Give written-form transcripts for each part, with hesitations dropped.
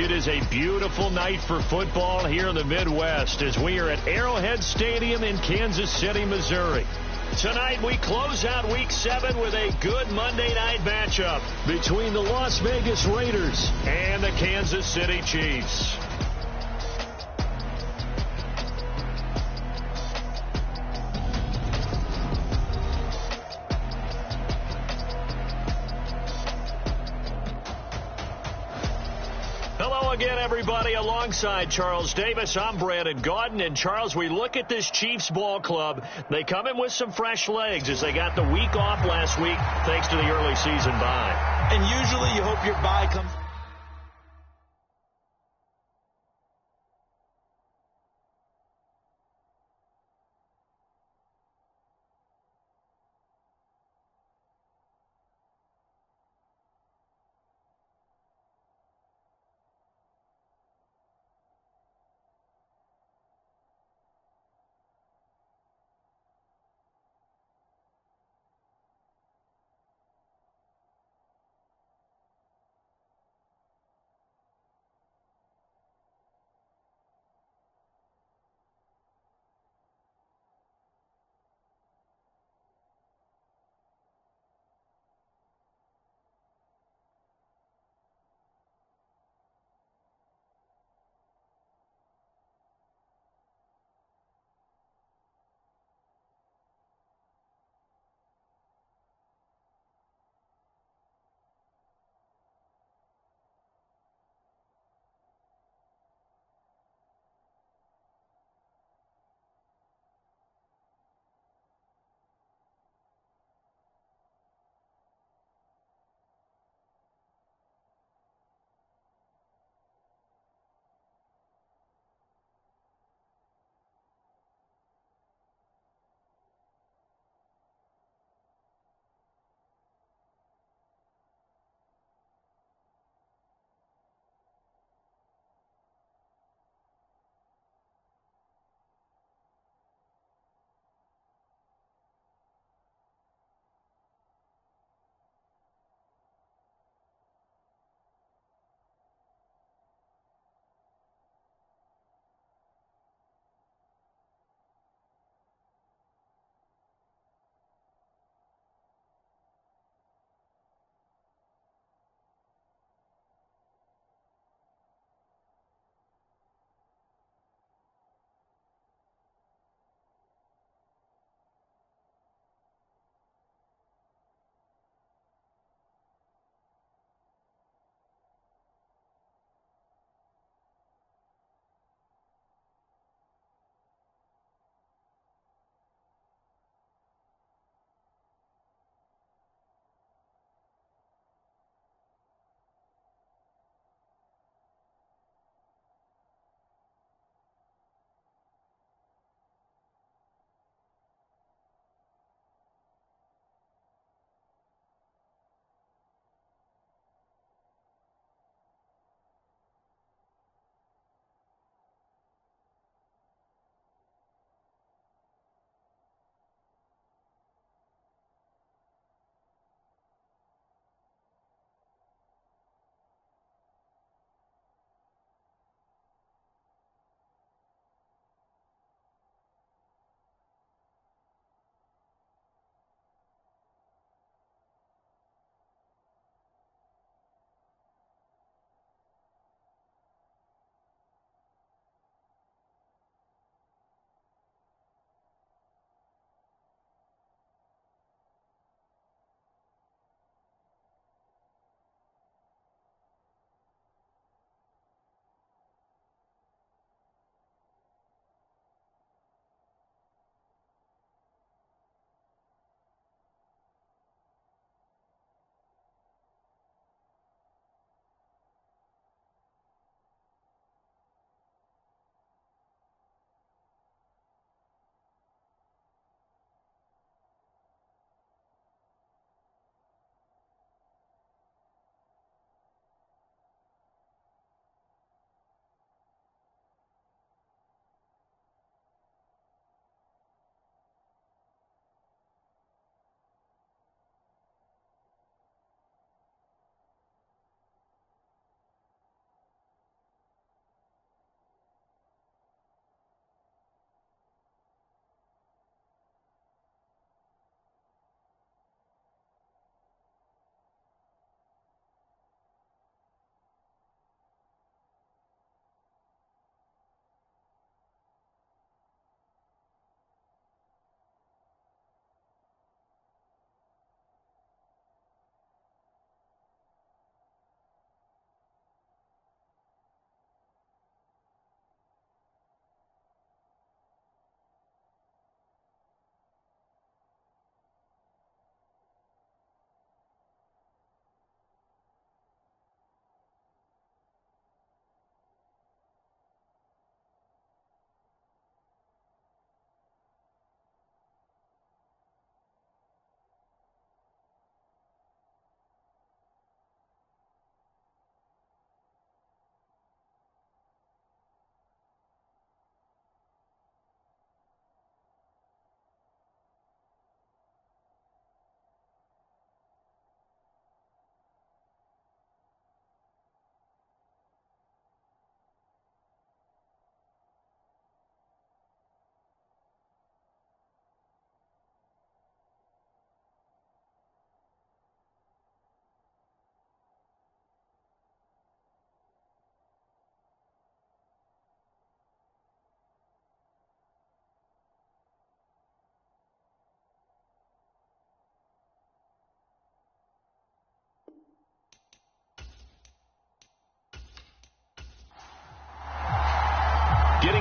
It is a beautiful night for football here in the Midwest as we are at Arrowhead Stadium in Kansas City, Missouri. Tonight we close out Week 7 with a good Monday night matchup between the Las Vegas Raiders and the Kansas City Chiefs. Hello again, everybody. Alongside Charles Davis, I'm Brandon Gaudin. And, Charles, we look at this Chiefs ball club. They come in with some fresh legs as they got the week off last week thanks to the early season bye. And usually you hope your bye comes...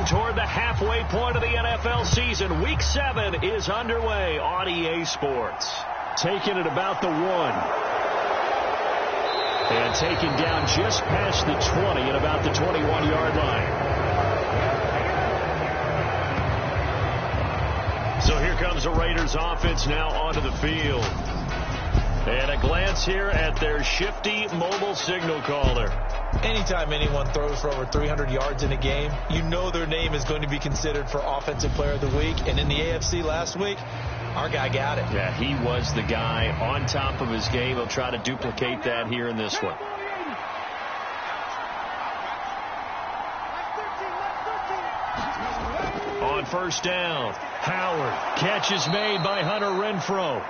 Marching toward the halfway point of the NFL season. Week 7 is underway on EA Sports. Taking it about the 1. And taken down just past the 20 at about the 21-yard line. So here comes the Raiders offense now onto the field. And a glance here at their shifty mobile signal caller. Anytime anyone throws for over 300 yards in a game, you know their name is going to be considered for Offensive Player of the Week. And in the AFC last week, our guy got it. Yeah, he was the guy on top of his game. He'll try to duplicate that here in this one. On first down, Howard. Catch is made by Hunter Renfrow.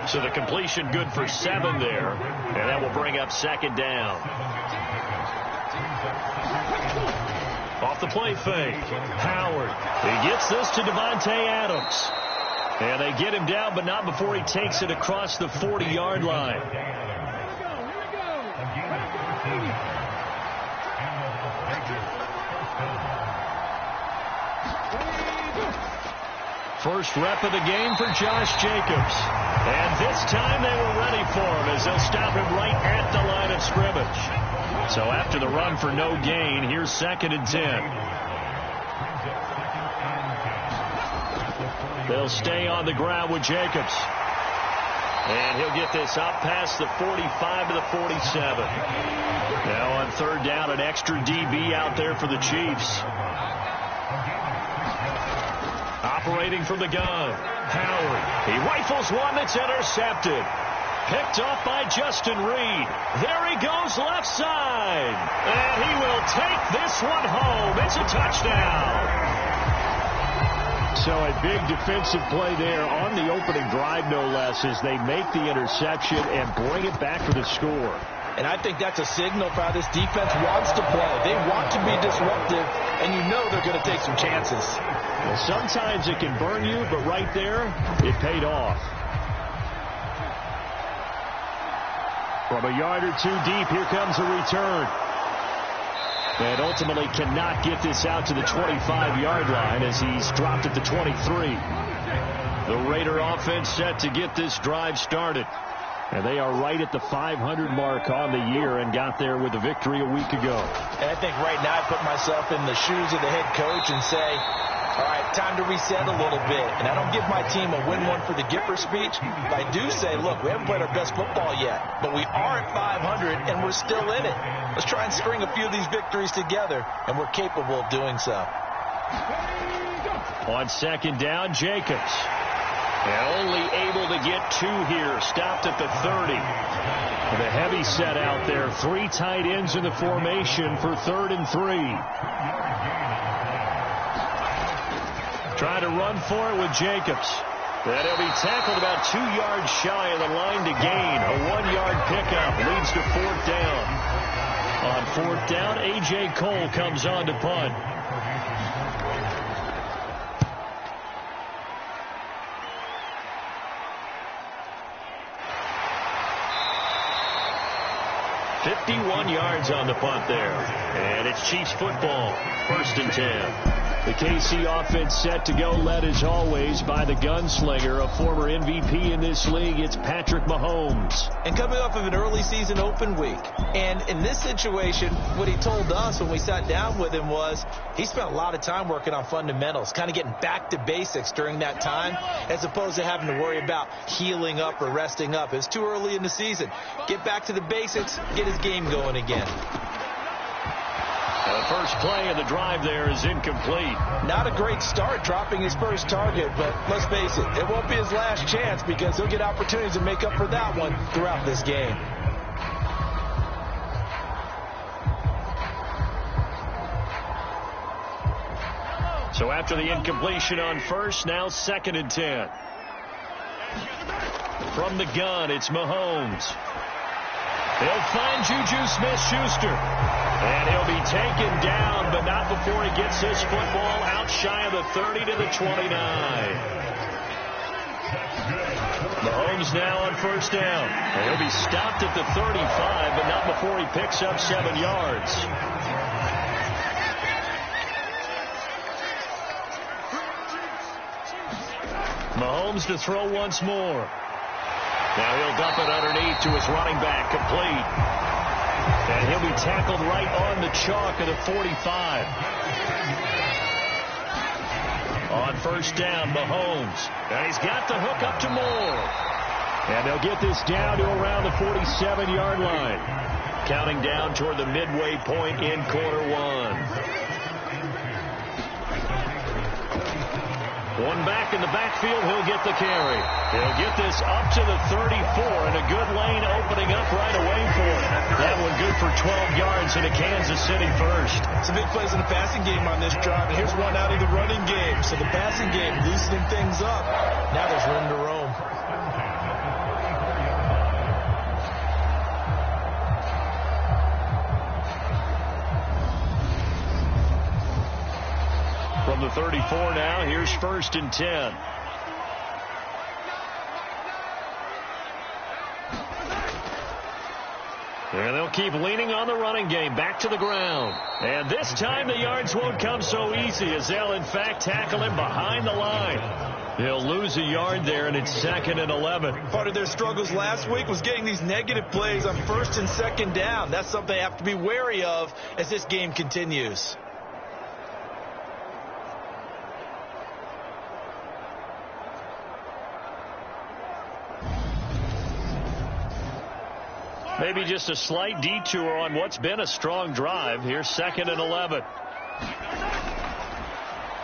So the completion good for 7 there. And that will bring up second down. Off the play fake. Howard. He gets this to Devontae Adams. And they get him down, but not before he takes it across the 40-yard line. First rep of the game for Josh Jacobs. And this time they were ready for him as they'll stop him right at the line of scrimmage. So after the run for no gain, here's 2nd and 10. They'll stay on the ground with Jacobs. And he'll get this up past the 45 to the 47. Now on third down, an extra DB out there for the Chiefs. Operating from the gun, Howard. He rifles one that's intercepted. Picked off by Justin Reed. There he goes left side. And he will take this one home. It's a touchdown. So a big defensive play there on the opening drive, no less, as they make the interception and bring it back for the score. And I think that's a signal for how this defense wants to play. They want to be disruptive, and you know they're going to take some chances. Well, sometimes it can burn you, but right there, it paid off. From a yard or two deep, here comes a return. And ultimately cannot get this out to the 25-yard line as he's dropped at the 23. The Raider offense set to get this drive started. And they are right at the 500 mark on the year and got there with a victory a week ago. And I think right now I put myself in the shoes of the head coach and say, all right, time to reset a little bit. And I don't give my team a win one for the Gipper speech. But I do say, look, we haven't played our best football yet. But we are at 500 and we're still in it. Let's try and string a few of these victories together. And we're capable of doing so. On second down, Jacobs. And only able to get 2 here. Stopped at the 30. The heavy set out there. 3 tight ends in the formation for 3rd and 3. Trying to run for it with Jacobs. Then he'll be tackled about 2 yards shy of the line to gain. A 1-yard pickup leads to 4th down. On 4th down, A.J. Cole comes on to punt. .51 yards on the punt there. And it's Chiefs football. 1st and 10. The KC offense set to go, led as always by the gunslinger, a former MVP in this league. It's Patrick Mahomes. And coming off of an early season open week. And in this situation, what he told us when we sat down with him was he spent a lot of time working on fundamentals, kind of getting back to basics during that time, as opposed to having to worry about healing up or resting up. It's too early in the season. Get back to the basics, get his game going again. The first play of the drive there is incomplete. Not a great start dropping his first target, but let's face it, it won't be his last chance because he'll get opportunities to make up for that one throughout this game. So after the incompletion on first, now 2nd and 10. From the gun, it's Mahomes. He'll find Juju Smith-Schuster. And he'll be taken down, but not before he gets his football out shy of the 30 to the 29. Mahomes now on first down. And he'll be stopped at the 35, but not before he picks up 7 yards. Mahomes to throw once more. Now he'll dump it underneath to his running back, complete. And he'll be tackled right on the chalk of the 45. On first down, Mahomes. And he's got the hook up to Moore. And they'll get this down to around the 47-yard line. Counting down toward the midway point in quarter one. One back in the backfield, he'll get the carry. He'll get this up to the 34, and a good lane opening up right away for him. That one good for 12 yards into Kansas City first. Some big plays in the passing game on this drive, and here's one out of the running game. So the passing game loosening things up. Now there's room to roam. From the 34 now, here's first and 10. And they'll keep leaning on the running game, back to the ground. And this time the yards won't come so easy, as they'll in fact tackle him behind the line. He'll lose a yard there, and it's 2nd and 11. Part of their struggles last week was getting these negative plays on first and second down. That's something they have to be wary of as this game continues. Maybe just a slight detour on what's been a strong drive. Here's 2nd and 11.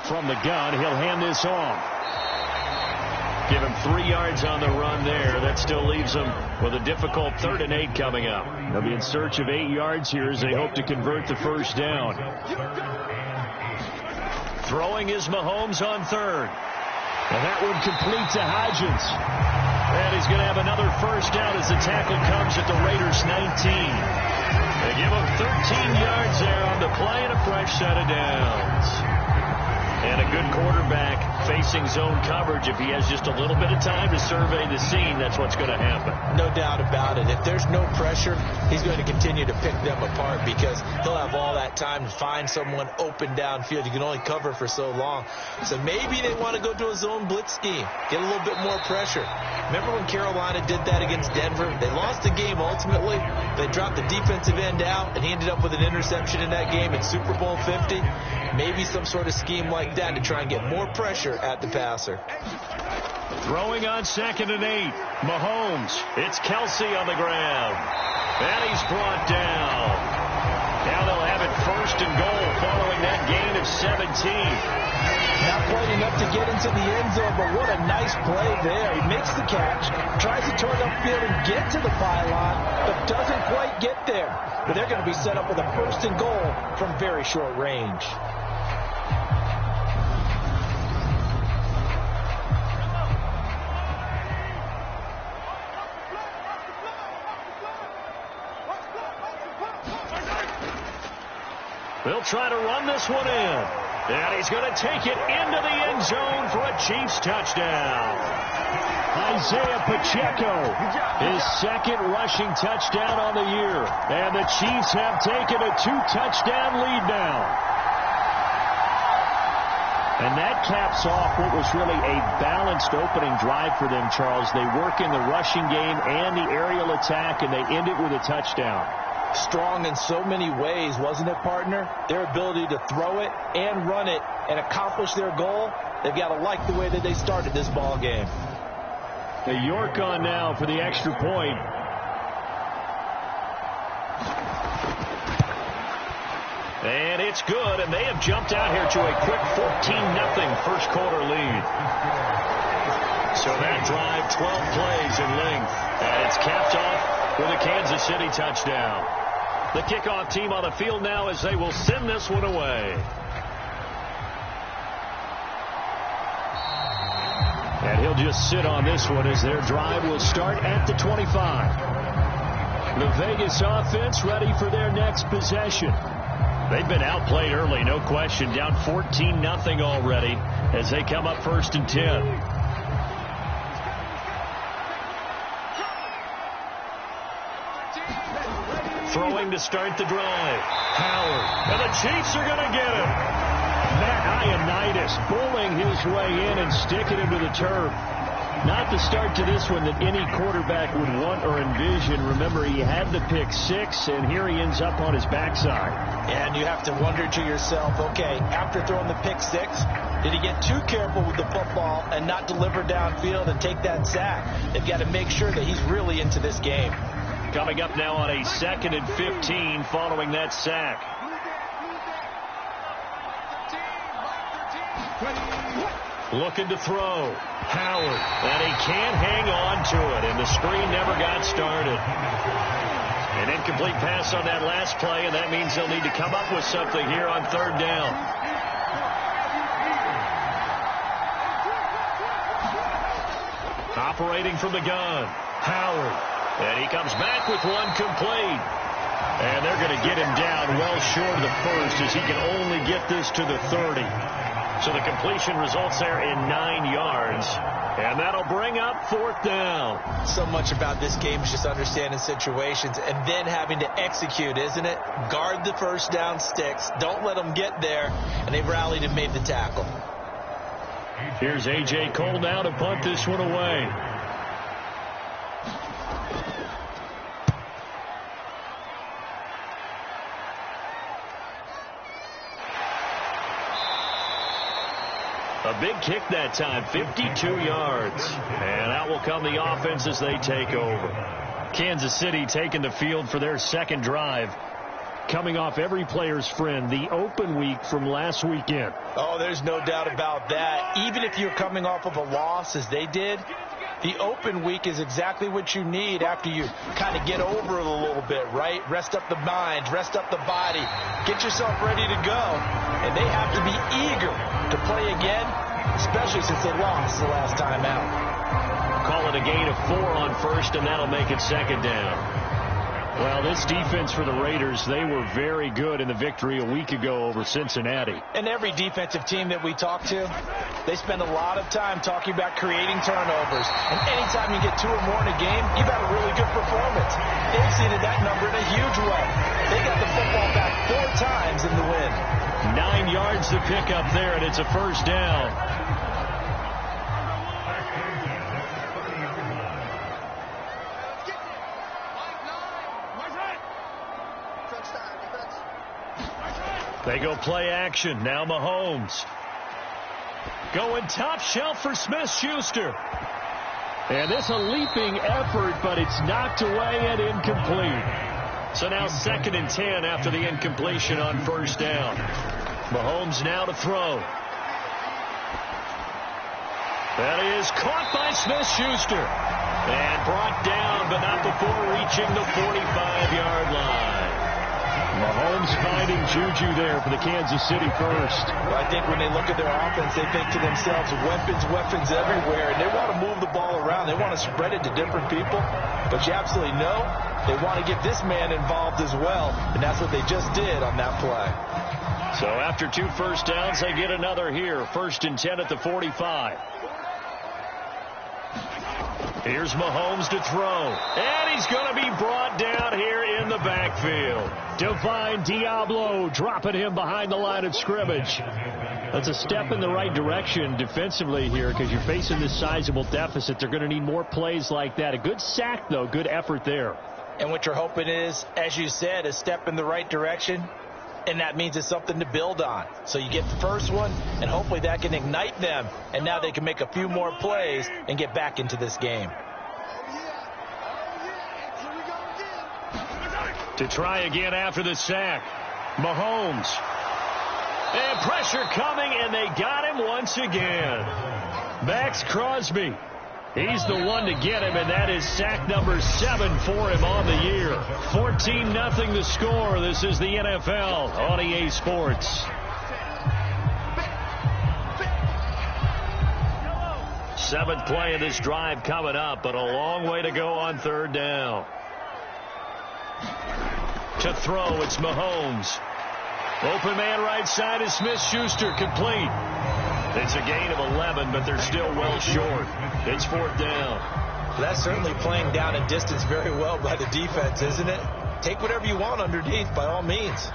From the gun, he'll hand this off. Give him 3 yards on the run there. That still leaves him with a difficult 3rd and 8 coming up. They'll be in search of 8 yards here as they hope to convert the first down. Throwing is Mahomes on 3rd. And that one complete to Hodgins. And he's going to have another first down as the tackle comes at the Raiders' 19. They give him 13 yards there on the play and a fresh set of downs. And a good quarterback facing zone coverage. If he has just a little bit of time to survey the scene, that's what's going to happen. No doubt about it. If there's no pressure, he's going to continue to pick them apart because he'll have all that time to find someone open downfield. You can only cover for so long. So maybe they want to go to a zone blitz scheme, get a little bit more pressure. Remember when Carolina did that against Denver? They lost the game ultimately. They dropped the defensive end out, and he ended up with an interception in that game in Super Bowl 50. Maybe some sort of scheme like that to try and get more pressure at the passer. Throwing on 2nd and 8. Mahomes. It's Kelsey on the ground. And he's brought down. Now they'll have it 1st and goal following that gain of 17. Not quite enough to get into the end zone, but what a nice play there. He makes the catch, tries to turn upfield and get to the pylon, but doesn't quite get there. But they're going to be set up with a 1st and goal from very short range. They'll try to run this one in. And he's going to take it into the end zone for a Chiefs touchdown. Isaiah Pacheco, his 2nd rushing touchdown on the year. And the Chiefs have taken a 2-touchdown lead now. And that caps off what was really a balanced opening drive for them, Charles. They work in the rushing game and the aerial attack, and they end it with a touchdown. Strong in so many ways, wasn't it, partner? Their ability to throw it and run it and accomplish their goal, they've got to like the way that they started this ball game. The York on now for the extra point. And it's good, and they have jumped out here to a quick 14-0 first quarter lead. So that drive, 12 plays in length, and it's capped off with a Kansas City touchdown. The kickoff team on the field now as they will send this one away. And he'll just sit on this one as their drive will start at the 25. The Vegas offense ready for their next possession. They've been outplayed early, no question. Down 14-0 already as they come up 1st and 10. Throwing to start the drive. Howard. And the Chiefs are going to get him. Matt Ioannidis Just bullying his way in and sticking him to the turf. Not the start to this one that any quarterback would want or envision. Remember, he had the pick six, and here he ends up on his backside. And you have to wonder to yourself, okay, after throwing the pick six, did he get too careful with the football and not deliver downfield and take that sack? They've got to make sure that he's really into this game. Coming up now on a 2nd and 15 following that sack. Looking to throw. Howard. And he can't hang on to it, and the screen never got started. An incomplete pass on that last play, and that means they'll need to come up with something here on 3rd down. Operating from the gun. Howard. And he comes back with one complete. And they're going to get him down well short of the first as he can only get this to the 30. So the completion results there in 9 yards. And that'll bring up 4th down. So much about this game is just understanding situations and then having to execute, isn't it? Guard the first down sticks. Don't let them get there. And they've rallied and made the tackle. Here's A.J. Cole now to punt this one away. A big kick that time, 52 yards. And out will come the offense as they take over. Kansas City taking the field for their second drive. Coming off every player's friend, the open week from last weekend. Oh, there's no doubt about that. Even if you're coming off of a loss as they did, the open week is exactly what you need after you kind of get over it a little bit, right? Rest up the mind, rest up the body, get yourself ready to go. And they have to be eager to play again, especially since they lost the last time out. Call it a gain of 4 on first, and that'll make it 2nd down. Well, this defense for the Raiders, they were very good in the victory a week ago over Cincinnati. And every defensive team that we talk to, they spend a lot of time talking about creating turnovers. And anytime you get 2 or more in a game, you've had a really good performance. They exceeded that number in a huge way. They got the football back 4 times in the win. 9 yards to pick up there, and it's a 1st down. They go play action. Now Mahomes. Going top shelf for Smith-Schuster. And this a leaping effort, but it's knocked away and incomplete. So now 2nd and 10 after the incompletion on 1st down. Mahomes now to throw. That is caught by Smith-Schuster. And brought down, but not before reaching the 45-yard line. Mahomes finding juju there for the Kansas City first. Well, I think when they look at their offense, they think to themselves, weapons everywhere. And they want to move the ball around. They want to spread it to different people. But you absolutely know they want to get this man involved as well. And that's what they just did on that play. So after 2 first downs, they get another here. 1st and 10 at the 45. Here's Mahomes to throw. And he's going to be brought down here in the backfield. Divine Diablo dropping him behind the line of scrimmage. That's a step in the right direction defensively here because you're facing this sizable deficit. They're going to need more plays like that. A good sack, though. Good effort there. And what you're hoping is, as you said, a step in the right direction. And that means it's something to build on. So you get the first one, and hopefully that can ignite them. And now they can make a few more plays and get back into this game. To try again after the sack. Mahomes. And pressure coming, and they got him once again. Max Crosby. He's the one to get him, and that is sack number 7 for him on the year. 14-0 the score. This is the NFL on EA Sports. Seventh play of this drive coming up, but a long way to go on 3rd down. To throw, it's Mahomes. Open man right side is Smith-Schuster, complete. It's a gain of 11, but they're still well short. It's 4th down. That's certainly playing down a distance very well by the defense, isn't it? Take whatever you want underneath, by all means.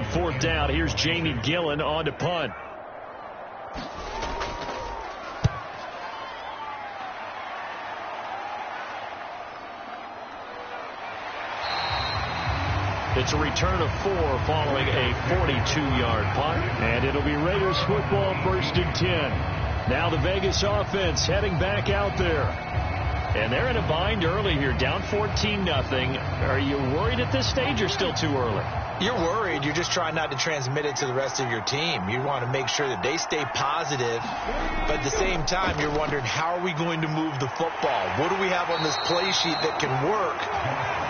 On fourth down, here's Jamie Gillen on to punt. It's a return of 4 following a 42-yard punt. And it'll be Raiders football, 1st and 10. Now the Vegas offense heading back out there. And they're in a bind early here, down 14-0. Are you worried at this stage or still too early? You're worried. You're just trying not to transmit it to the rest of your team. You want to make sure that they stay positive. But at the same time, you're wondering, how are we going to move the football? What do we have on this play sheet that can work?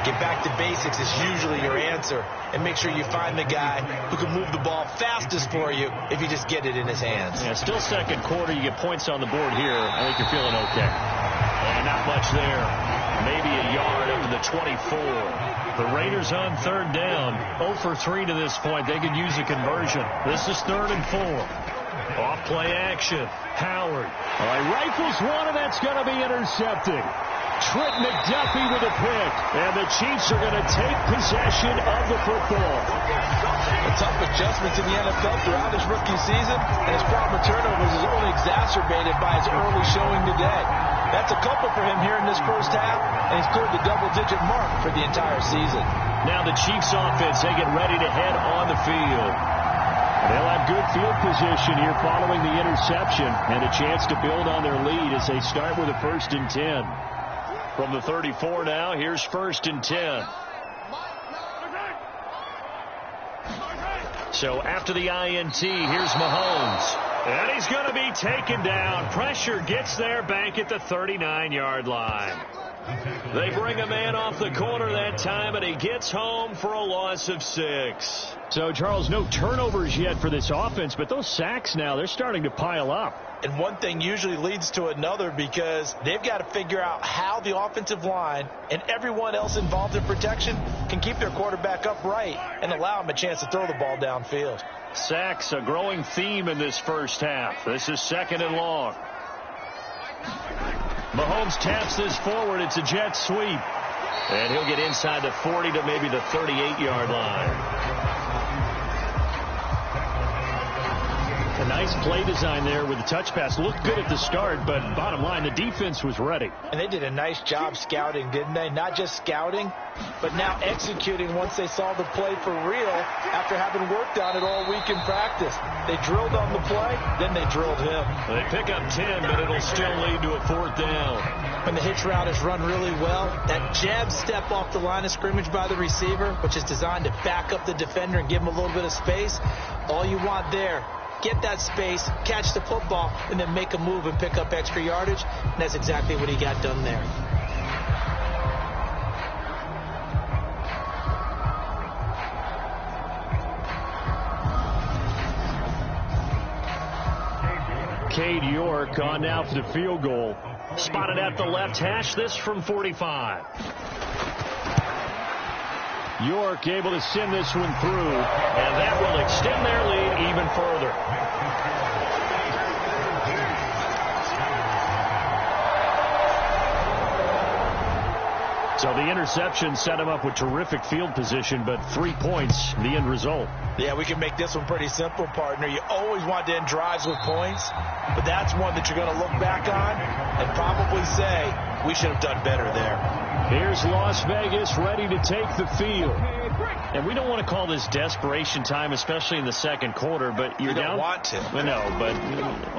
Get back to basics is usually your answer. And make sure you find the guy who can move the ball fastest for you if you just get it in his hands. Yeah, still second quarter. You get points on the board here. I think you're feeling okay. And not much there. Maybe a yard up to the 24. The Raiders on third down. 0 for 3 to this point. They could use a conversion. This is 3rd and 4. Off play action. Howard. All right, rifles one, and that's going to be intercepted. Trent McDuffie with a pick. And the Chiefs are going to take possession of the football. A tough adjustment to the NFL throughout his rookie season, and his problem with turnovers is only exacerbated by his early showing today. That's a couple for him here in this first half, and he's cleared the double-digit mark for the entire season. Now the Chiefs offense, they get ready to head on the field. They'll have good field position here following the interception and a chance to build on their lead as they start with a 1st and 10. From the 34 now, here's 1st and 10. So after the INT, here's Mahomes. And he's going to be taken down. Pressure gets there, Bank at the 39-yard line. They bring a man off the corner that time, and he gets home for a loss of 6. So, Charles, no turnovers yet for this offense, but those sacks now, they're starting to pile up. And one thing usually leads to another because they've got to figure out how the offensive line and everyone else involved in protection can keep their quarterback upright and allow him a chance to throw the ball downfield. Sacks, a growing theme in this first half. This is 2nd and long. Mahomes taps this forward. It's a jet sweep. And he'll get inside the 40 to maybe the 38-yard line. A nice play design there with the touch pass. Looked good at the start, but bottom line, the defense was ready. And they did a nice job scouting, didn't they? Not just scouting, but now executing once they saw the play for real after having worked on it all week in practice. They drilled on the play, then they drilled him. They pick up 10, but it'll still lead to a 4th down. When the hitch route is run really well, that jab step off the line of scrimmage by the receiver, which is designed to back up the defender and give him a little bit of space, all you want there, get that space, catch the football, and then make a move and pick up extra yardage. And that's exactly what he got done there. Cade York on now for the field goal. Spotted at the left hash, this from 45. York able to send this one through, and that will extend their lead even further. So the interception set him up with terrific field position, but 3 points, the end result. Yeah, we can make this one pretty simple, partner. You always want to end drives with points, but that's one that you're going to look back on and probably say, we should have done better there. Here's Las Vegas ready to take the field. And we don't want to call this desperation time, especially in the second quarter, but you're down. You don't want to. No, but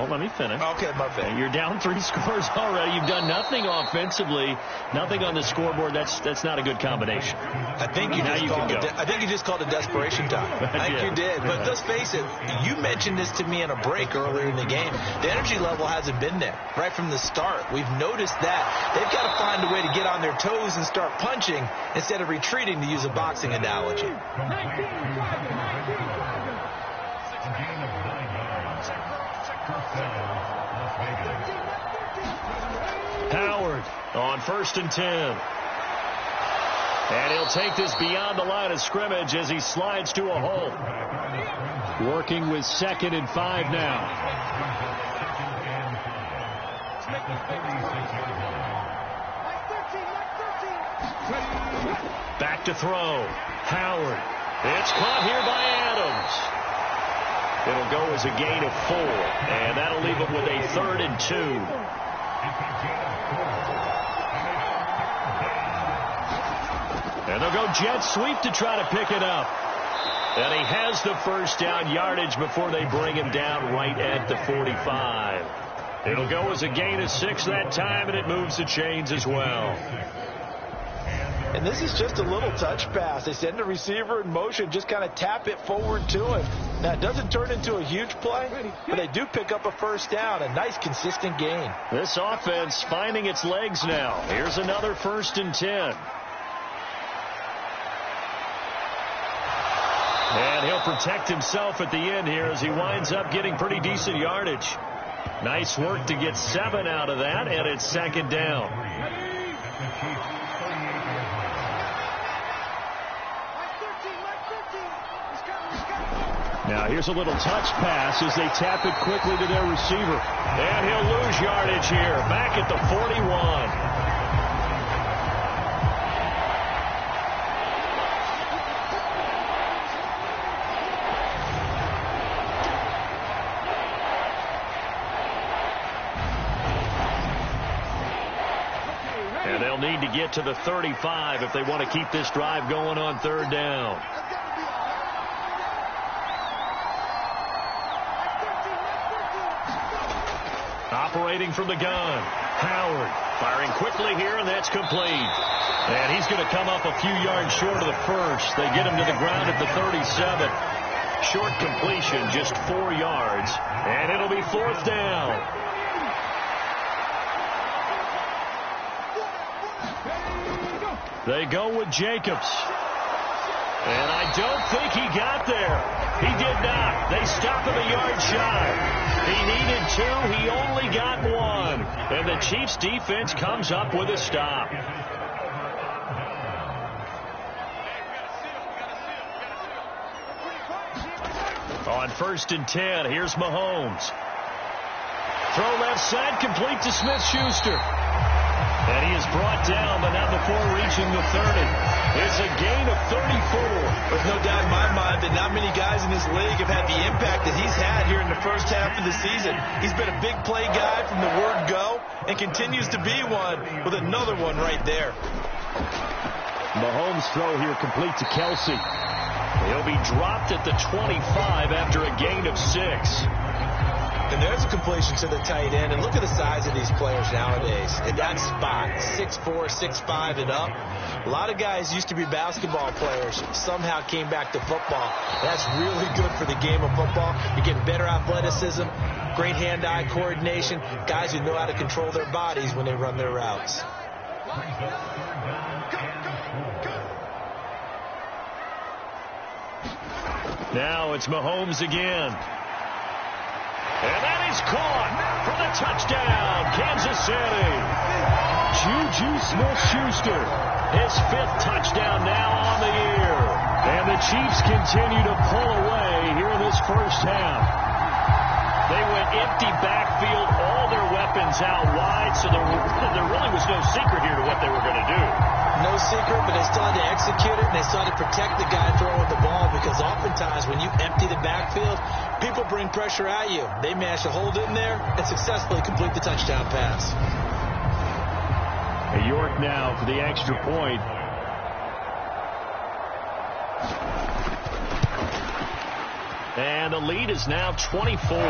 let me finish. Okay, my bad. You're down 3 scores already. You've done nothing offensively, nothing on the scoreboard. That's not a good combination. I think you just called it desperation time. I think you did. But let's face it, you mentioned this to me in a break earlier in the game. The energy level hasn't been there right from the start. We've noticed that. They've got to find a way to get on their toes and start punching instead of retreating, to use a boxing analogy. Howard on 1st and 10. And he'll take this beyond the line of scrimmage as he slides to a hole. Working with 2nd and 5 now. Back to throw. Howard It's caught here by Adams. It'll go as a gain of 4, and that'll leave it with a 3rd and 2. And they'll go jet sweep to try to pick it up. And he has the first down yardage before they bring him down right at the 45. It'll go as a gain of 6 that time, and it moves the chains as well. And this is just a little touch pass. They send the receiver in motion, just kind of tap it forward to him. Now, it doesn't turn into a huge play, but they do pick up a first down, a nice, consistent gain. This offense finding its legs now. Here's another 1st and 10. And he'll protect himself at the end here as he winds up getting pretty decent yardage. Nice work to get 7 out of that, and it's 2nd down. Now here's a little touch pass as they tap it quickly to their receiver. And he'll lose yardage here, back at the 41. And they'll need to get to the 35 if they want to keep this drive going on 3rd down. Operating from the gun, Howard firing quickly here, and that's complete. And he's going to come up a few yards short of the first. They get him to the ground at the 37. Short completion, just 4 yards, and it'll be 4th down. They go with Jacobs. And I don't think he got there. He did not. They stop him a yard shy. He needed 2. He only got 1. And the Chiefs defense comes up with a stop. On 1st and 10, here's Mahomes. Throw left side, complete to Smith-Schuster. And he is brought down, but not before reaching the 30. It's a gain of 34. There's no doubt in my mind that not many guys in this league have had the impact that he's had here in the first half of the season. He's been a big play guy from the word go and continues to be one with another one right there. Mahomes' throw here complete to Kelsey. He'll be dropped at the 25 after a gain of 6. And there's a completion to the tight end. And look at the size of these players nowadays. In that spot, 6'4", 6'5", and up. A lot of guys used to be basketball players, somehow came back to football. That's really good for the game of football. You're getting better athleticism, great hand-eye coordination, guys who know how to control their bodies when they run their routes. Now it's Mahomes again. And that is caught for the touchdown, Kansas City. Juju Smith-Schuster, his 5th touchdown now on the year. And the Chiefs continue to pull away here in this first half. They went empty backfield, all their weapons out wide, so there really was no secret here to what they were going to do. No secret, but they still had to execute it, and they still had to protect the guy throwing the ball, because oftentimes when you empty the backfield, people bring pressure at you. They managed to hold in there and successfully complete the touchdown pass. York now for the extra point. And the lead is now 24. A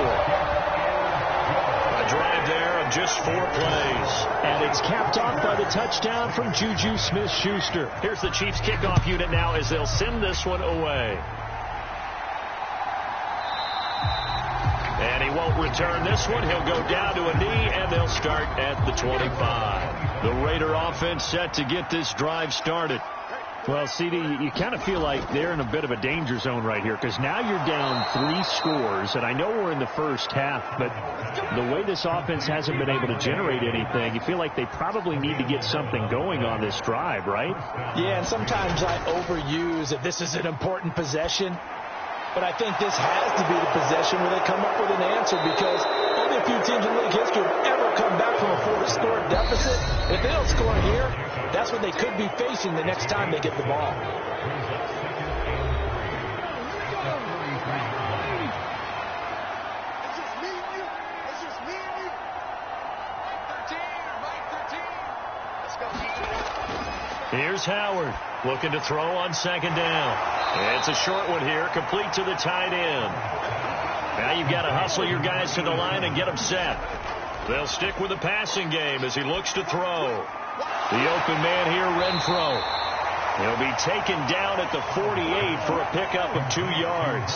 drive there of just 4 plays. And it's capped off by the touchdown from Juju Smith-Schuster. Here's the Chiefs kickoff unit now as they'll send this one away. And he won't return this one. He'll go down to a knee, and they'll start at the 25. The Raider offense set to get this drive started. Well, CD, you kind of feel like they're in a bit of a danger zone right here, because now you're down 3 scores, and I know we're in the first half, but the way this offense hasn't been able to generate anything, you feel like they probably need to get something going on this drive, right? Yeah, and sometimes I overuse that this is an important possession, but I think this has to be the possession where they come up with an answer, because only a few teams in league history have ever come back from a 4-score deficit. If they don't score here, that's what they could be facing the next time they get the ball. Here's Howard looking to throw on second down. It's a short one here, complete to the tight end. Now you've got to hustle your guys to the line and get them set. They'll stick with the passing game as he looks to throw. The open man here, Renfro. He'll be taken down at the 48 for a pickup of 2 yards.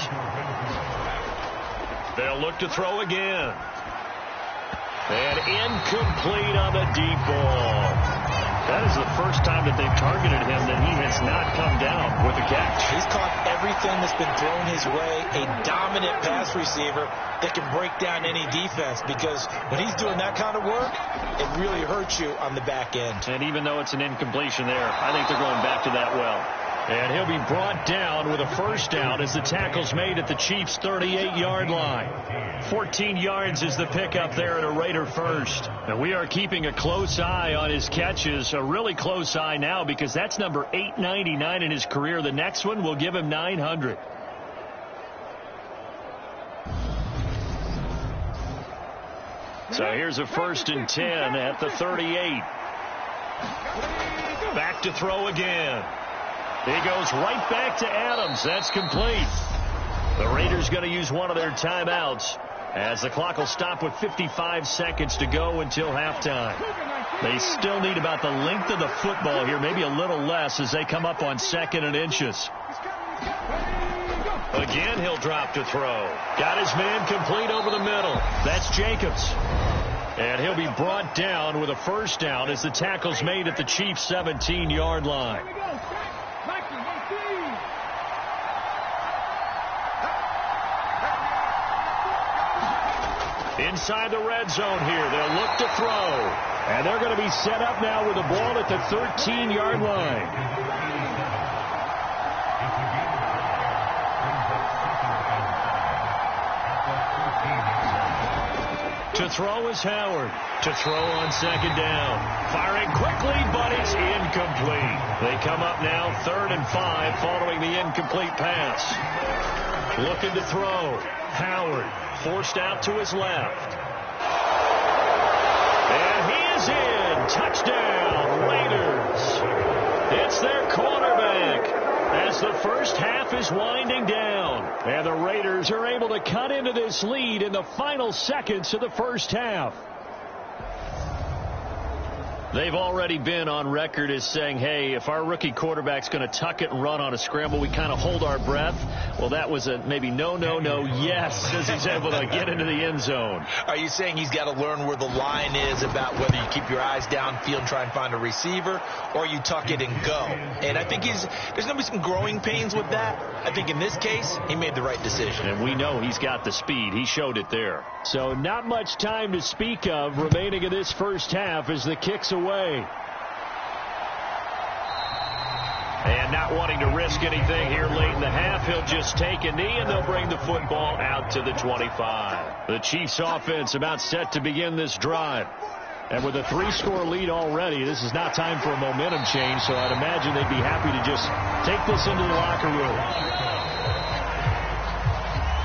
They'll look to throw again. And incomplete on the deep ball. That is the first time that they've targeted him that he has not come down with a catch. He's caught everything that's been thrown his way. A dominant pass receiver that can break down any defense, because when he's doing that kind of work, it really hurts you on the back end. And even though it's an incompletion there, I think they're going back to that well. And he'll be brought down with a first down as the tackle's made at the Chiefs' 38-yard line. 14 yards is the pickup there at a Raider first. And we are keeping a close eye on his catches, a really close eye now, because that's number 899 in his career. The next one will give him 900. So here's a 1st and 10 at the 38. Back to throw again. He goes right back to Adams. That's complete. The Raiders going to use one of their timeouts as the clock will stop with 55 seconds to go until halftime. They still need about the length of the football here, maybe a little less, as they come up on 2nd and inches. Again, he'll drop to throw. Got his man complete over the middle. That's Jacobs. And he'll be brought down with a first down as the tackle's made at the Chiefs' 17-yard line. Inside the red zone here, they'll look to throw. And they're going to be set up now with the ball at the 13-yard line. To throw is Howard. To throw on second down. Firing quickly, but it's incomplete. They come up now 3rd and 5 following the incomplete pass. Looking to throw. Howard forced out to his left. And he is in. Touchdown, Raiders. It's their quarterback as the first half is winding down. And the Raiders are able to cut into this lead in the final seconds of the first half. They've already been on record as saying, hey, if our rookie quarterback's going to tuck it and run on a scramble, we kind of hold our breath. Well, that was a maybe no, yes, as he's able to get into the end zone. Are you saying he's got to learn where the line is about whether you keep your eyes downfield and try and find a receiver, or you tuck it and go? And I think there's going to be some growing pains with that. I think in this case, he made the right decision. And we know he's got the speed. He showed it there. So not much time to speak of remaining in this first half as the kick's away. And not wanting to risk anything here late in the half, he'll just take a knee and they'll bring the football out to the 25. The Chiefs offense about set to begin this drive. And with a 3-score lead already, this is not time for a momentum change, so I'd imagine they'd be happy to just take this into the locker room.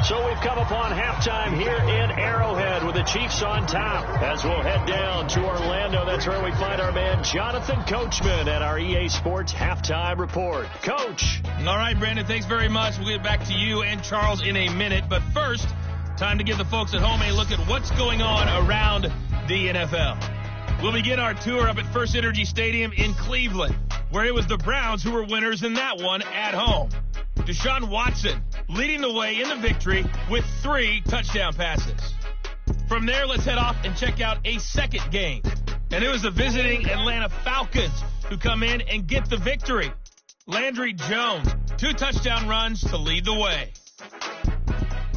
So we've come upon halftime here in Arrowhead with the Chiefs on top. As we'll head down to Orlando, that's where we find our man Jonathan Coachman at our EA Sports Halftime Report. Coach. All right, Brandon, thanks very much. We'll get back to you and Charles in a minute. But first, time to give the folks at home a look at what's going on around the NFL. We'll begin our tour up at First Energy Stadium in Cleveland, where it was the Browns who were winners in that one at home. Deshaun Watson leading the way in the victory with 3 touchdown passes. From there, let's head off and check out a second game. And it was the visiting Atlanta Falcons who come in and get the victory. Landry Jones, 2 touchdown runs to lead the way.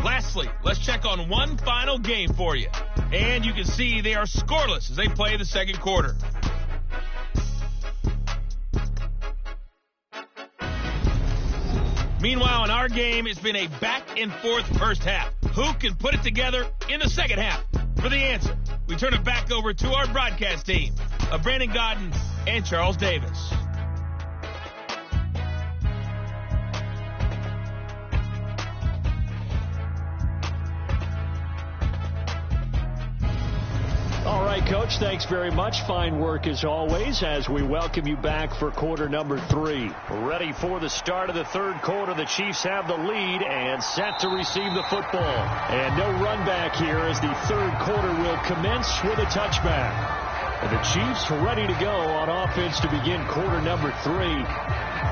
Lastly, let's check on one final game for you. And you can see they are scoreless as they play the second quarter. Meanwhile, in our game, it's been a back-and-forth first half. Who can put it together in the second half? For the answer, we turn it back over to our broadcast team of Brandon Godden and Charles Davis. All right, Coach. Thanks very much. Fine work as always as we welcome you back for quarter number 3. Ready for the start of the third quarter. The Chiefs have the lead and set to receive the football. And no run back here as the third quarter will commence with a touchback. And the Chiefs ready to go on offense to begin quarter number 3.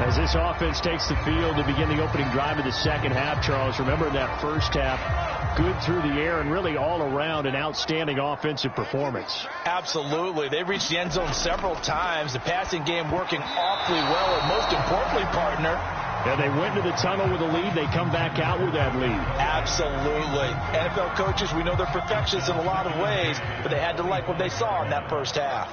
As this offense takes the field to begin the opening drive of the second half, Charles, remember in that first half, good through the air and really all around an outstanding offensive performance. Absolutely. They reached the end zone several times. The passing game working awfully well, and most importantly, partner, and they went to the tunnel with a lead. They come back out with that lead. Absolutely. NFL coaches, we know they're perfectionists in a lot of ways, but they had to like what they saw in that first half.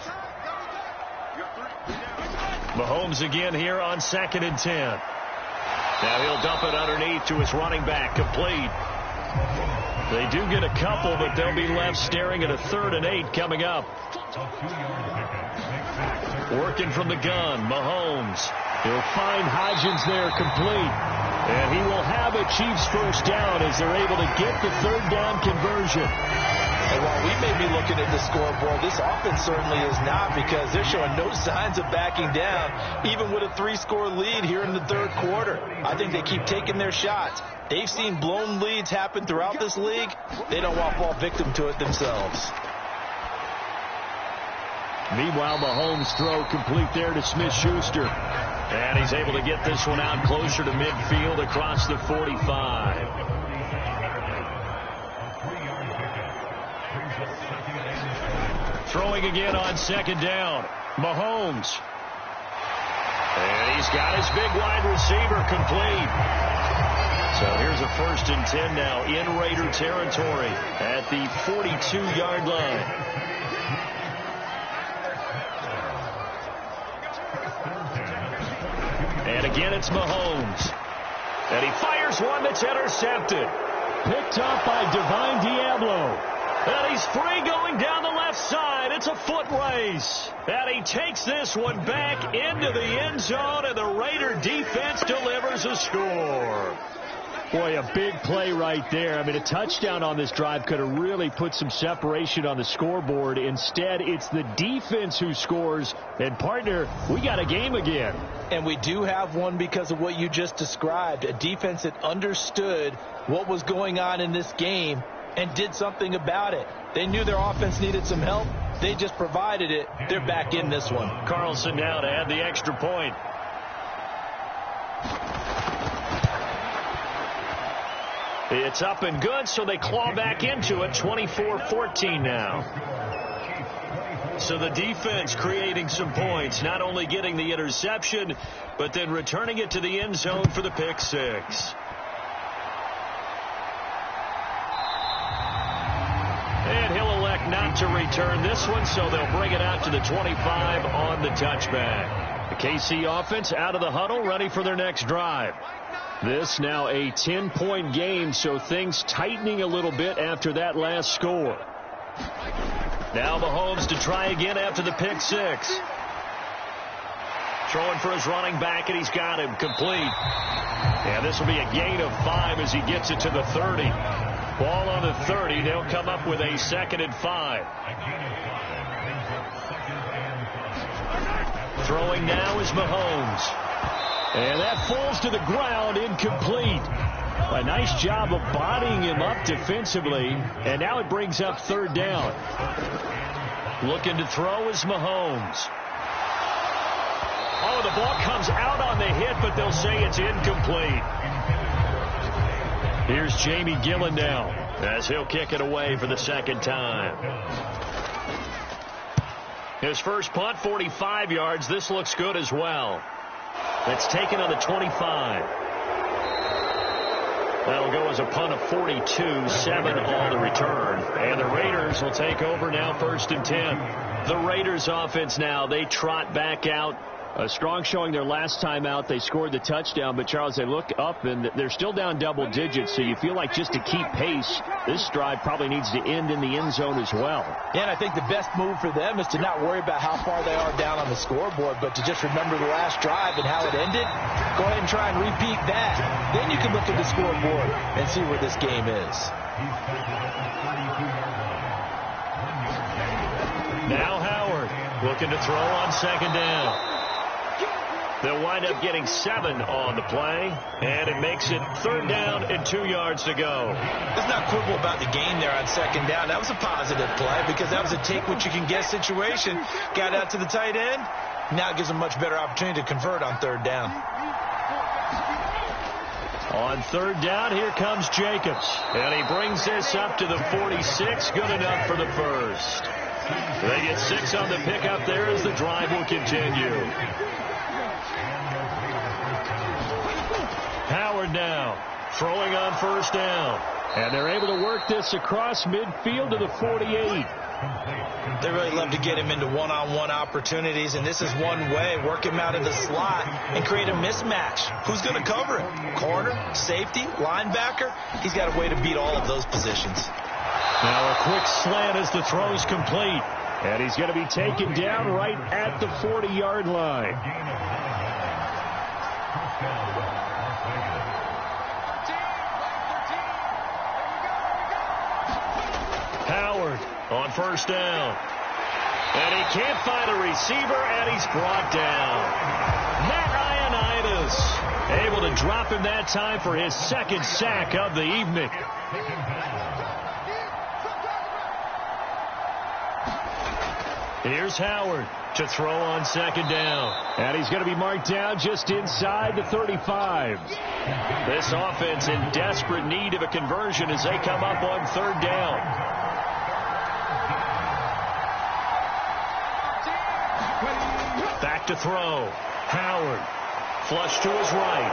Mahomes again here on 2nd and 10. Now he'll dump it underneath to his running back. Complete. They do get a couple, but they'll be left staring at a 3rd and 8 coming up. Working from the gun, Mahomes. He'll find Hodgins there, complete. And he will have a Chiefs first down as they're able to get the 3rd down conversion. And while we may be looking at the scoreboard, this offense certainly is not, because they're showing no signs of backing down, even with a 3-score lead here in the third quarter. I think they keep taking their shots. They've seen blown leads happen throughout this league. They don't want to fall victim to it themselves. Meanwhile, Mahomes' throw complete there to Smith-Schuster. And he's able to get this one out closer to midfield across the 45. Throwing again on 2nd down. Mahomes. And he's got his big wide receiver complete. So here's a 1st and 10 now in Raider territory at the 42-yard line. And again, it's Mahomes. And he fires one that's intercepted. Picked up by Divine Diablo. And he's free going down the left side. It's a foot race. And he takes this one back into the end zone, and the Raider defense delivers a score. Boy, a big play right there. I mean, a touchdown on this drive could have really put some separation on the scoreboard. Instead, it's the defense who scores. And, partner, we got a game again. And we do have one because of what you just described. A defense that understood what was going on in this game and did something about it. They knew their offense needed some help. They just provided it. They're back in this one. Carlson now to add the extra point. It's up and good, so they claw back into it. 24-14 now. So the defense creating some points, not only getting the interception, but then returning it to the end zone for the pick six. And he'll elect not to return this one, so they'll bring it out to the 25 on the touchback. The KC offense out of the huddle, ready for their next drive. This now a 10-point game, so things tightening a little bit after that last score. Now Mahomes to try again after the pick six. Throwing for his running back, and he's got him complete. And this will be a gain of 5 as he gets it to the 30. Ball on the 30. They'll come up with a 2nd and 5. Throwing now is Mahomes. And that falls to the ground, incomplete. A nice job of bodying him up defensively. And now it brings up 3rd down. Looking to throw is Mahomes. Oh, the ball comes out on the hit, but they'll say it's incomplete. Here's Jamie Gillen now as he'll kick it away for the 2nd time. His first punt, 45 yards. This looks good as well. That's taken on the 25. That'll go as a punt of 42, 7 on the return. And the Raiders will take over now 1st and 10. The Raiders offense now, they trot back out. A strong showing their last time out. They scored the touchdown, but Charles, they look up and they're still down double digits, so you feel like just to keep pace, this drive probably needs to end in the end zone as well. Yeah, and I think the best move for them is to not worry about how far they are down on the scoreboard, but to just remember the last drive and how it ended. Go ahead and try and repeat that. Then you can look at the scoreboard and see where this game is. Now Howard looking to throw on second down. They'll wind up getting 7 on the play, and it makes it 3rd down and 2 yards to go. Let's not quibble about the game there on second down. That was a positive play because that was a take-what-you-can-get situation. Got out to the tight end. Now it gives them much better opportunity to convert on 3rd down. On 3rd down, here comes Jacobs. And he brings this up to the 46. Good enough for the first. They get 6 on the pickup there as the drive will continue. Howard now throwing on 1st down. And they're able to work this across midfield to the 48. They really love to get him into one-on-one opportunities, and this is one way. Work him out of the slot and create a mismatch. Who's going to cover him? Corner, safety, linebacker? He's got a way to beat all of those positions. Now a quick slant as the throw's complete. And he's going to be taken down right at the 40-yard line. Howard on 1st down. And he can't find a receiver, and he's brought down. Matt Ioannidis able to drop him that time for his 2nd sack of the evening. Here's Howard to throw on 2nd down. And he's going to be marked down just inside the 35. This offense in desperate need of a conversion as they come up on 3rd down. Back to throw. Howard. Flush to his right.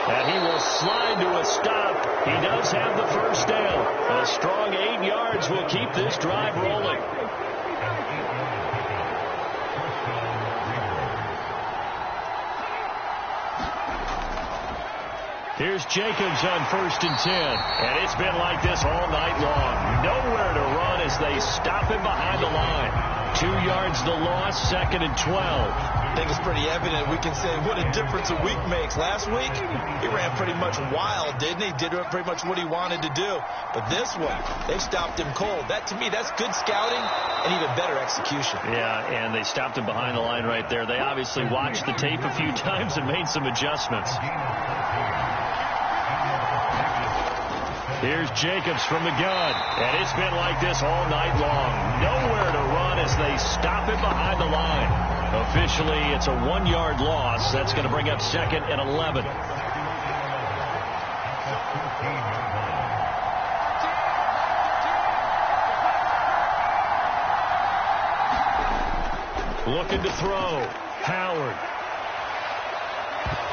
And he will slide to a stop. He does have the 1st down. A strong 8 yards will keep this drive rolling. Here's Jacobs on 1st and 10. And it's been like this all night long. Nowhere to run as they stop him behind the line. 2 yards the loss, 2nd and 12. I think it's pretty evident. We can say what a difference a week makes. Last week, he ran pretty much wild, didn't he? Did pretty much what he wanted to do. But this one, they stopped him cold. That, to me, that's good scouting and even better execution. Yeah, and they stopped him behind the line right there. They obviously watched the tape a few times and made some adjustments. Here's Jacobs from the gun. And it's been like this all night long. Nowhere to run as they stop him behind the line. Officially, it's a 1-yard loss. That's going to bring up 2nd and 11. Looking to throw. Howard.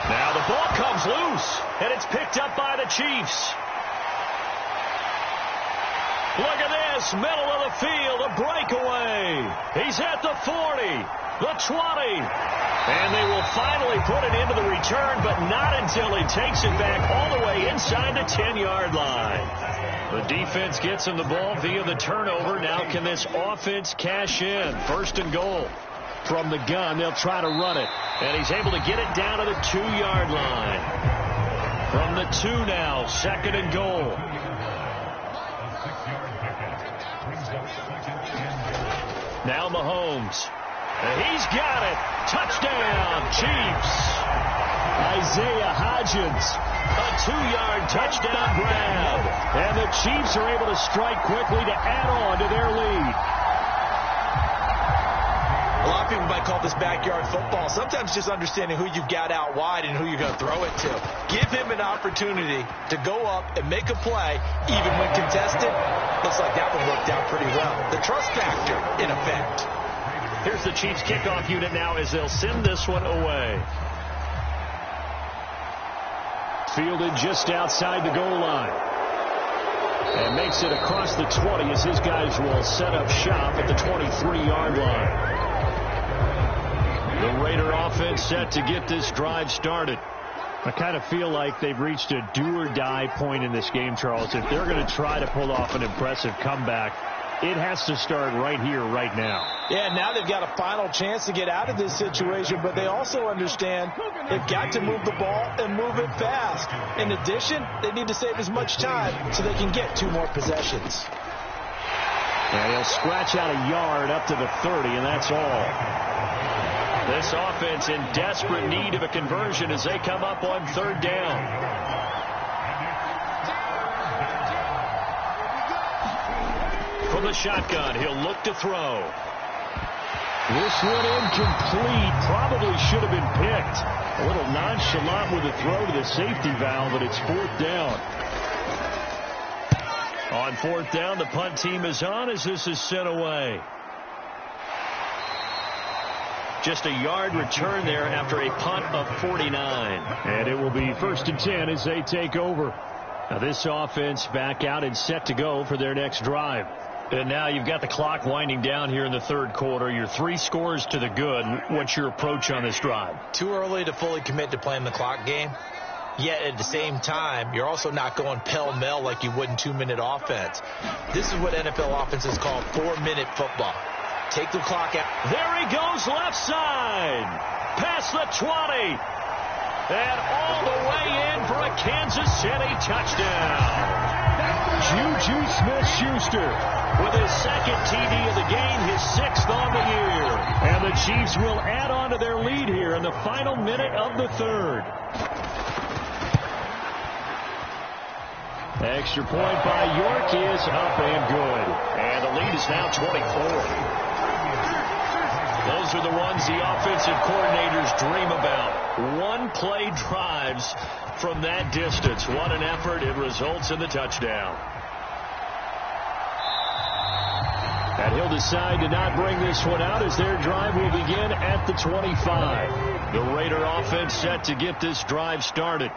Now the ball comes loose. And it's picked up by the Chiefs. Look at this, middle of the field, a breakaway. He's at the 40, the 20. And they will finally put it into the return, but not until he takes it back all the way inside the 10-yard line. The defense gets him the ball via the turnover. Now can this offense cash in? 1st and goal. From the gun, they'll try to run it. And he's able to get it down to the 2-yard line. From the 2 now, 2nd and goal. Now Mahomes. He's got it. Touchdown, Chiefs. Isaiah Hodgins. A 2-yard touchdown grab. And the Chiefs are able to strike quickly to add on to their lead. A lot of people might call this backyard football. Sometimes just understanding who you've got out wide and who you're going to throw it to. Give him an opportunity to go up and make a play, even when contested. Looks like that one worked out pretty well. The trust factor, in effect. Here's the Chiefs kickoff unit now as they'll send this one away. Fielded just outside the goal line. And makes it across the 20 as his guys will set up shop at the 23-yard line. The Raider offense set to get this drive started. I kind of feel like they've reached a do-or-die point in this game, Charles. If they're going to try to pull off an impressive comeback, it has to start right here, right now. Yeah, now they've got a final chance to get out of this situation, but they also understand they've got to move the ball and move it fast. In addition, they need to save as much time so they can get 2 more possessions. And he'll scratch out a yard up to the 30, and that's all. This offense in desperate need of a conversion as they come up on third down. From the shotgun, he'll look to throw. This one incomplete. Probably should have been picked. A little nonchalant with a throw to the safety valve, but it's fourth down. On fourth down, the punt team is on as this is sent away. Just a yard return there after a punt of 49. And it will be 1st and 10 as they take over. Now this offense back out and set to go for their next drive. And now you've got the clock winding down here in the third quarter. You're 3 scores to the good. What's your approach on this drive? Too early to fully commit to playing the clock game. Yet at the same time, you're also not going pell-mell like you would in 2-minute offense. This is what NFL offenses call 4-minute football. Take the clock out. There he goes left side. Past the 20. And all the way in for a Kansas City touchdown. Juju Smith-Schuster with his second TD of the game, his 6th on the year. And the Chiefs will add on to their lead here in the final minute of the third. Extra point by York is up and good. And the lead is now 24. Those are the ones the offensive coordinators dream about. One-play drives from that distance. What an effort. It results in the touchdown. And he'll decide to not bring this one out as their drive will begin at the 25. The Raider offense set to get this drive started.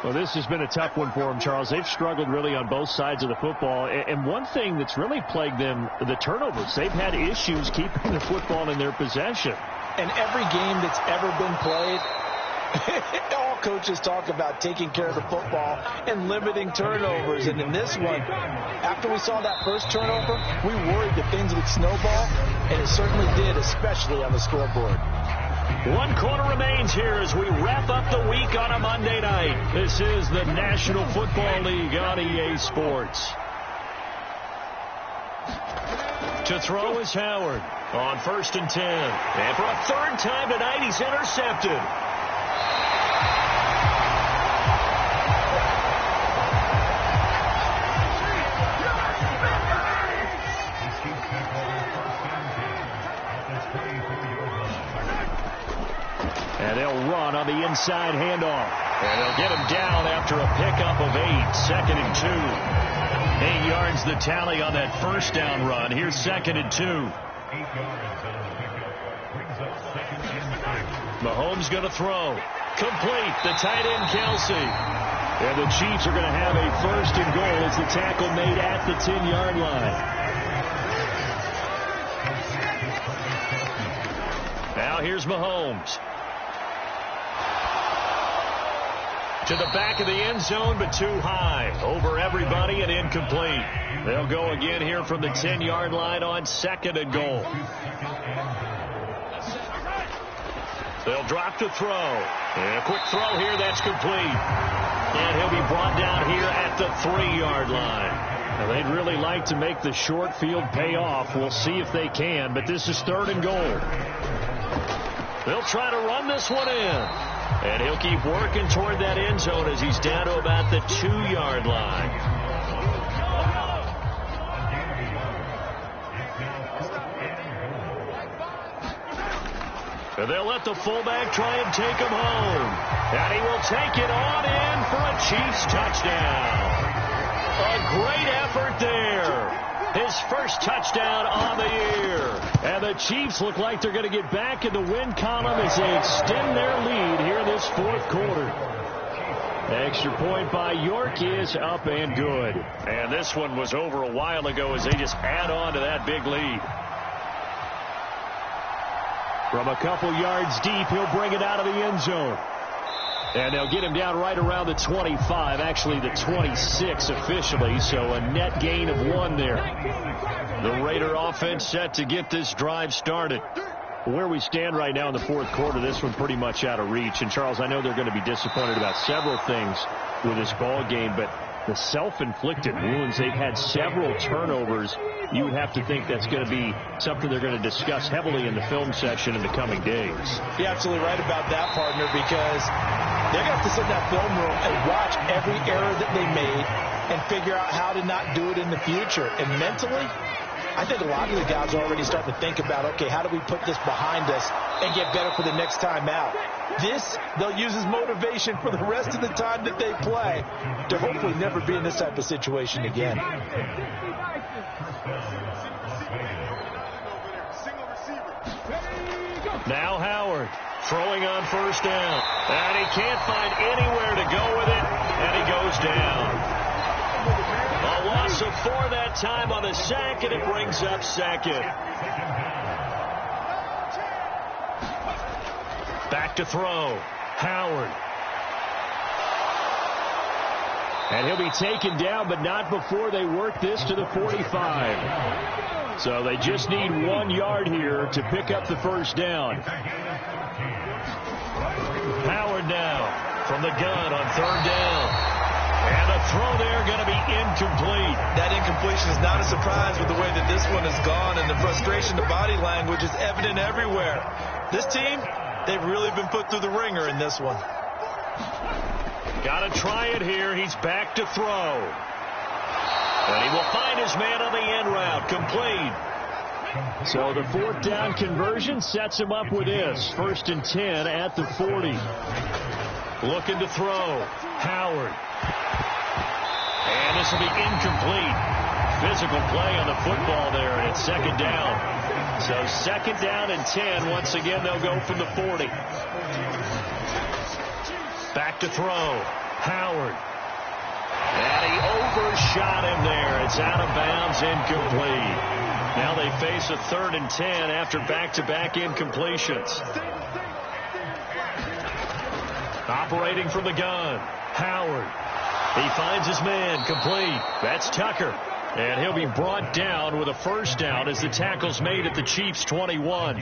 Well, this has been a tough one for them, Charles. They've struggled really on both sides of the football. And one thing that's really plagued them, the turnovers. They've had issues keeping the football in their possession. And every game that's ever been played, all coaches talk about taking care of the football and limiting turnovers. And in this one, after we saw that first turnover, we worried that things would snowball. And it certainly did, especially on the scoreboard. 1 quarter remains here as we wrap up the week on a Monday night. This is the National Football League on EA Sports. To throw is Howard on 1st and 10. And for a third time tonight, he's intercepted. And they'll run on the inside handoff. And they'll get him down after a pickup of 8. 2nd and 2. 8 yards the tally on that first down run. Here's 2nd and 2. Mahomes going to throw. Complete. The tight end, Kelsey. And the Chiefs are going to have a 1st and goal as the tackle made at the 10-yard line. Now here's Mahomes. To the back of the end zone, but too high. Over everybody and incomplete. They'll go again here from the 10-yard line on 2nd and goal. They'll drop to throw. And a quick throw here, that's complete. And he'll be brought down here at the 3-yard line. Now, they'd really like to make the short field pay off. We'll see if they can, but this is 3rd and goal. They'll try to run this one in. And he'll keep working toward that end zone as he's down to about the 2-yard line. And they'll let the fullback try and take him home. And he will take it on in for a Chiefs touchdown. A great effort there. His first touchdown on the year. And the Chiefs look like they're going to get back in the win column as they extend their lead here this 4th quarter. Extra point by York is up and good. And this one was over a while ago as they just add on to that big lead. From a couple yards deep, he'll bring it out of the end zone. And they'll get him down right around the 25, actually the 26 officially, so a net gain of 1 there. The Raider offense set to get this drive started. Where we stand right now in the 4th quarter, this one pretty much out of reach. And, Charles, I know they're going to be disappointed about several things with this ball game, but the self-inflicted wounds. They've had several turnovers. You would have to think that's going to be something they're going to discuss heavily in the film session in the coming days. You're absolutely right about that, partner, because they're going to have to sit in that film room and watch every error that they made and figure out how to not do it in the future. And mentally, I think a lot of the guys are already starting to think about, okay, how do we put this behind us and get better for the next time out? This, they'll use as motivation for the rest of the time that they play to hopefully never be in this type of situation again. Now Howard throwing on first down. And he can't find anywhere to go with it, and he goes down. A loss of 4 that time on the sack, and it brings up second. Back to throw. Howard. And he'll be taken down, but not before they work this to the 45. So they just need 1 yard here to pick up the first down. Howard now from the gun on third down. And the throw there going to be incomplete. That incompletion is not a surprise with the way that this one has gone, and the frustration, the body language is evident everywhere. This team, they've really been put through the ringer in this one. Got to try it here. He's back to throw. And he will find his man on the end route. Complete. So the 4th down conversion sets him up with this. 1st and 10 at the 40. Looking to throw. Howard. And this will be incomplete. Physical play on the football there, and it's 2nd down. So 2nd down and 10. Once again, they'll go from the 40. Back to throw. Howard. And he overshot him there. It's out of bounds, incomplete. Now they face a 3rd and 10 after back-to-back incompletions. Operating from the gun. Howard. He finds his man. Complete. That's Tucker. And he'll be brought down with a first down as the tackle's made at the Chiefs' 21.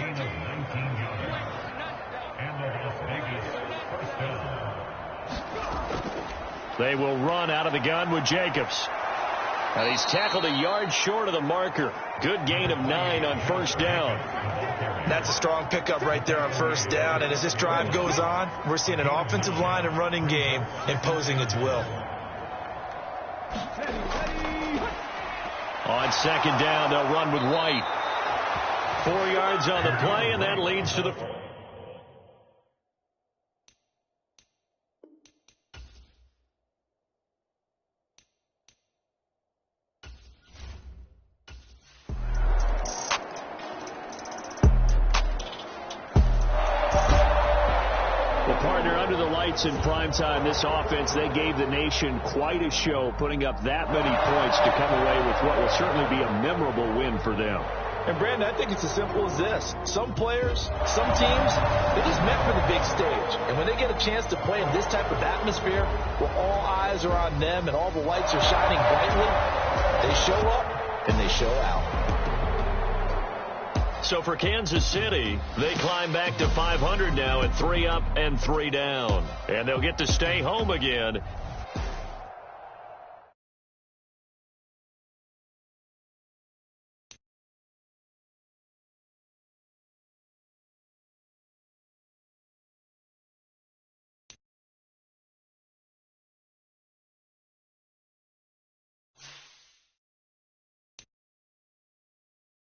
They will run out of the gun with Jacobs. And he's tackled a yard short of the marker. Good gain of 9 on first down. That's a strong pickup right there on first down. And as this drive goes on, we're seeing an offensive line and running game imposing its will. On 2nd down, they'll run with White. 4 yards on the play, and that leads to the... In primetime, this offense, they gave the nation quite a show, putting up that many points to come away with what will certainly be a memorable win for them. And, Brandon, I think it's as simple as this. Some players, some teams, they're just meant for the big stage. And when they get a chance to play in this type of atmosphere where all eyes are on them and all the lights are shining brightly, they show up and they show out. So for Kansas City, they climb back to 500 now at 3 up and 3 down. And they'll get to stay home again